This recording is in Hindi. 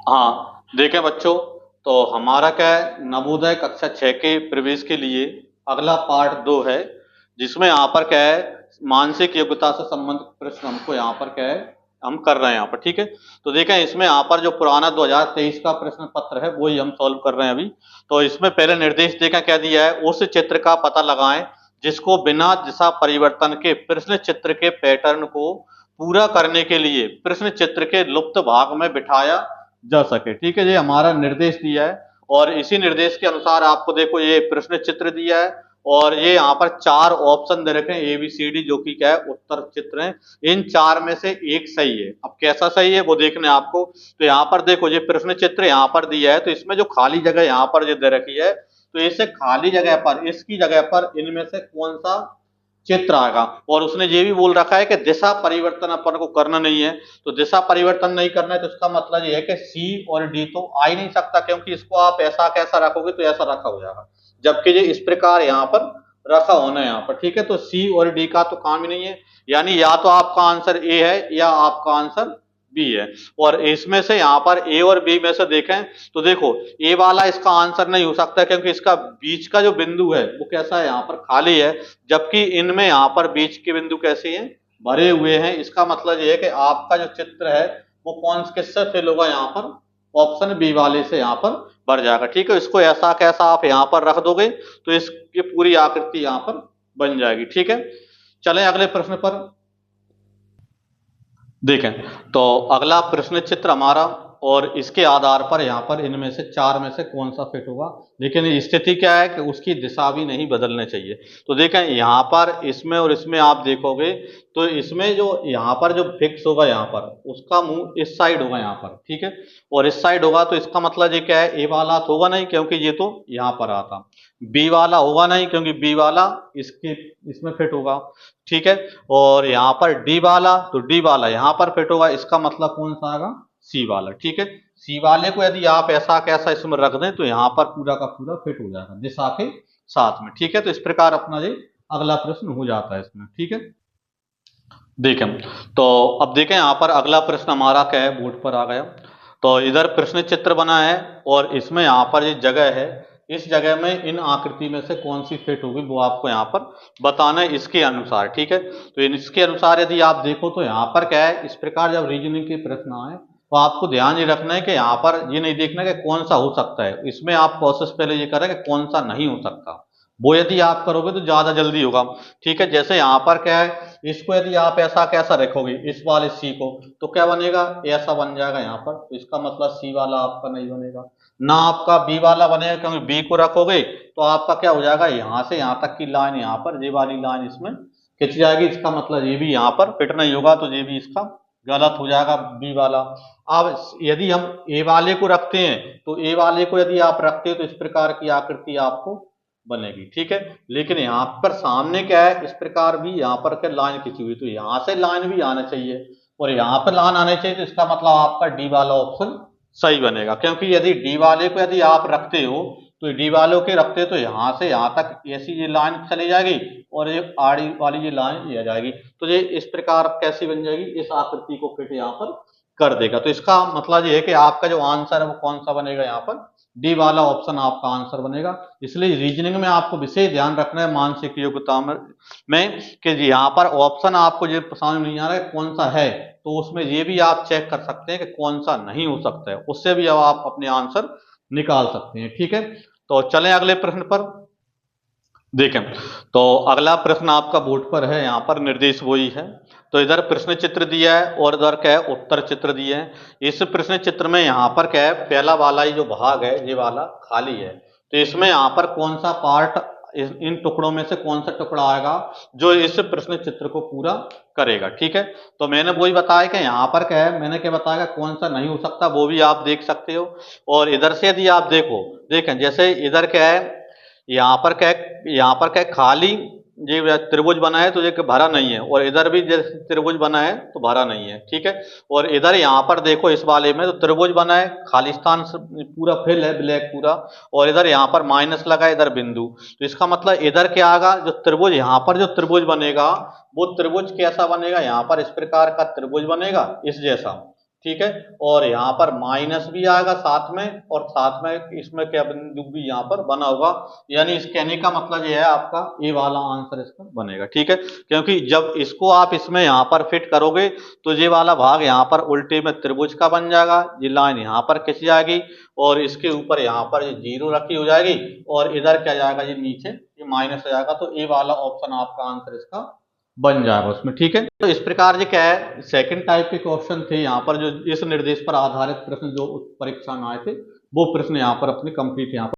हाँ देखें बच्चों, तो हमारा क्या है, नवोदय कक्षा 6 के प्रवेश के लिए अगला पार्ट 2 है, जिसमें यहाँ पर क्या है, मानसिक योग्यता से संबंधित प्रश्न हमको यहाँ पर क्या है, हम कर रहे हैं यहाँ पर। ठीक है, तो देखें इसमें यहाँ पर जो पुराना 2023 का प्रश्न पत्र है वही हम सॉल्व कर रहे हैं अभी। तो इसमें पहले निर्देश देखें क्या दिया है, उस चित्र का पता लगाएं जिसको बिना दिशा परिवर्तन के प्रश्न चित्र के पैटर्न को पूरा करने के लिए प्रश्न चित्र के लुप्त भाग में बिठाया जा सके। ठीक है, ये हमारा निर्देश दिया है और इसी निर्देश के अनुसार आपको देखो ये प्रश्न चित्र दिया है और ये यहाँ पर 4 ऑप्शन दे रखे हैं ABCD, जो कि क्या है उत्तर चित्र हैं। इन 4 में से एक सही है। अब कैसा सही है वो देखने आपको, तो यहाँ पर देखो ये प्रश्न चित्र यहाँ पर दिया है, तो इसमें जो खाली जगह यहाँ पर जो दे रखी है, तो इसे खाली जगह पर, इसकी जगह पर इनमें से कौन सा चित्र आएगा। और उसने ये भी बोल रखा है कि दिशा परिवर्तन अपन को करना नहीं है, तो दिशा परिवर्तन नहीं करना है तो इसका मतलब ये है कि C और D तो आ ही नहीं सकता, क्योंकि इसको आप ऐसा कैसा रखोगे तो ऐसा रखा हो जाएगा, जबकि ये इस प्रकार यहाँ पर रखा होना है यहाँ पर। ठीक है, तो C और D का तो काम ही नहीं है, यानी या तो आपका आंसर A है या आपका आंसर B है। और इसमें से यहाँ पर A और B में से देखें तो देखो A वाला इसका आंसर नहीं हो सकता, क्योंकि इसका बीच का जो बिंदु है वो कैसा है, यहाँ पर खाली है, जबकि इनमें यहाँ पर बीच के बिंदु कैसे हैं, भरे हुए हैं। इसका मतलब ये है कि आपका जो चित्र है वो कौन किससे फिल होगा, यहाँ पर ऑप्शन B वाले से यहाँ पर भर जाएगा। ठीक है, इसको ऐसा कैसा आप यहाँ पर रख दोगे तो इसकी पूरी आकृति यहाँ पर बन जाएगी। ठीक है, चलें अगले प्रश्न पर देखें। तो अगला प्रश्न चित्र हमारा, और इसके आधार पर यहाँ पर इनमें से 4 में से कौन सा फिट होगा। लेकिन स्थिति क्या है कि उसकी दिशा भी नहीं बदलनी चाहिए। तो देखें यहाँ पर इसमें और इसमें आप देखोगे तो इसमें जो यहाँ पर जो फिक्स होगा यहाँ पर उसका मुंह इस साइड होगा यहाँ पर। ठीक है, और इस साइड होगा तो इसका मतलब ये क्या है, A वाला तो होगा नहीं क्योंकि ये तो यहाँ पर आता, B वाला होगा नहीं क्योंकि B वाला इसके इसमें फिट होगा। ठीक है, और यहाँ पर D वाला, तो D वाला यहाँ पर फिट होगा, इसका मतलब कौन सा आएगा, C वाला। ठीक है, C वाले को यदि आप ऐसा कैसा इसमें रख दें तो यहाँ पर पूरा का पूरा फिट हो जाएगा दिशा के साथ में। ठीक है, तो इस प्रकार अपना ये अगला प्रश्न हो जाता है इसमें। ठीक है, देखें तो अब देखें यहाँ पर अगला प्रश्न हमारा क्या है, बोर्ड पर आ गया। तो इधर प्रश्न चित्र बना है और इसमें यहाँ पर ये जगह है, इस जगह में इन आकृति में से कौन सी फिट होगी वो आपको यहाँ पर बताना है इसके अनुसार। ठीक है, तो इसके अनुसार यदि आप देखो तो यहाँ पर क्या है, इस प्रकार जब रीजनिंग के प्रश्न आए तो आपको ध्यान ये रखना है कि यहाँ पर ये नहीं देखना कि कौन सा हो सकता है, इसमें आप प्रोसेस पहले ये करें कि कौन सा नहीं हो सकता, वो यदि आप करोगे तो ज्यादा जल्दी होगा। ठीक है, जैसे यहाँ पर क्या है, इसको यदि आप ऐसा कैसा रखोगे इस वाले C को, तो क्या बनेगा, ऐसा बन जाएगा यहाँ पर, तो इसका मतलब C वाला आपका नहीं बनेगा ना, आपका B वाला बनेगा, क्योंकि B को रखोगे तो आपका क्या हो जाएगा, यहाँ से यहाँ तक की लाइन यहाँ पर ये वाली लाइन इसमें खिंच जाएगी, इसका मतलब ये भी यहाँ पर फिट नहीं होगा, तो ये भी इसका गलत हो जाएगा B वाला। अब यदि हम A वाले को रखते हैं तो A वाले को यदि आप रखते हो तो इस प्रकार की आकृति आपको बनेगी। ठीक है, लेकिन यहाँ पर सामने क्या है, इस प्रकार भी यहाँ पर क्या लाइन खींची हुई, तो यहाँ से लाइन भी आना चाहिए और यहाँ पर लाइन आनी चाहिए, तो इसका मतलब आपका डी वाला ऑप्शन सही बनेगा। क्योंकि यदि डी वाले को यदि आप रखते हो तो डी वालों के रखते तो यहाँ से यहाँ तक ऐसी ये लाइन चली जाएगी और ये आड़ी वाली ये लाइन ये आ जाएगी, तो ये इस प्रकार कैसी बन जाएगी, इस आकृति को फिट यहाँ पर कर देगा। तो इसका मतलब ये है कि आपका जो आंसर है वो कौन सा बनेगा, यहाँ पर डी वाला ऑप्शन आपका आंसर बनेगा। इसलिए रीजनिंग में आपको विशेष ध्यान रखना है मानसिक योग्यता में कि यहाँ पर ऑप्शन आपको ये समझ नहीं आ रहा है कौन सा है, तो उसमें ये भी आप चेक कर सकते हैं कि कौन सा नहीं हो सकता है, उससे भी अब आप अपने आंसर निकाल सकते हैं। ठीक है, तो चलें अगले प्रश्न पर देखें। तो अगला प्रश्न आपका बोर्ड पर है, यहाँ पर निर्देश वही है। तो इधर प्रश्न चित्र दिया है और इधर क्या है, उत्तर चित्र दिए हैं। इस प्रश्न चित्र में यहाँ पर क्या है, पहला वाला ही जो भाग है ये वाला खाली है, तो इसमें यहाँ पर कौन सा पार्ट, इन टुकड़ों में से कौन सा टुकड़ा आएगा जो इस प्रश्न चित्र को पूरा करेगा। ठीक है, तो मैंने वही बताया कि यहाँ पर क्या है, मैंने क्या बताया कौन सा नहीं हो सकता वो भी आप देख सकते हो। और इधर से यदि आप देखें जैसे इधर क्या है, यहाँ पर क्या है, यहाँ पर क्या है, खाली ये त्रिभुज बना है तो ये भरा नहीं है, और इधर भी जैसे त्रिभुज बना है तो भरा नहीं है। ठीक है, और इधर यहाँ पर देखो इस वाले में तो त्रिभुज बना है, खालिस्तान पूरा फिल है, ब्लैक पूरा, और इधर यहाँ पर माइनस लगा है, इधर बिंदु, तो इसका मतलब इधर क्या आएगा, जो त्रिभुज यहाँ पर जो त्रिभुज बनेगा वो त्रिभुज कैसा बनेगा, यहाँ पर इस प्रकार का त्रिभुज बनेगा इस जैसा। ठीक है, और यहाँ पर माइनस भी आएगा साथ में, और साथ में इसमें क्या बिंदु भी यहाँ पर बना होगा, यानी इस कहने का मतलब ये है आपका ए वाला आंसर इसका बनेगा। ठीक है, क्योंकि जब इसको आप इसमें यहाँ पर फिट करोगे तो ये वाला भाग यहाँ पर उल्टे में त्रिभुज का बन जाएगा, ये लाइन यहाँ पर खिंच जाएगी और इसके ऊपर यहाँ पर ये जीरो रखी हो जाएगी और इधर क्या जाएगा, ये नीचे ये माइनस हो जाएगा, तो ए वाला ऑप्शन आपका आंसर इसका बन जाएगा उसमें। ठीक है, तो इस प्रकार जो क्या है सेकंड टाइप के क्वेश्चन थे यहाँ पर, जो इस निर्देश पर आधारित प्रश्न जो परीक्षा में आए थे वो प्रश्न यहाँ पर अपने कंप्लीट यहाँ पर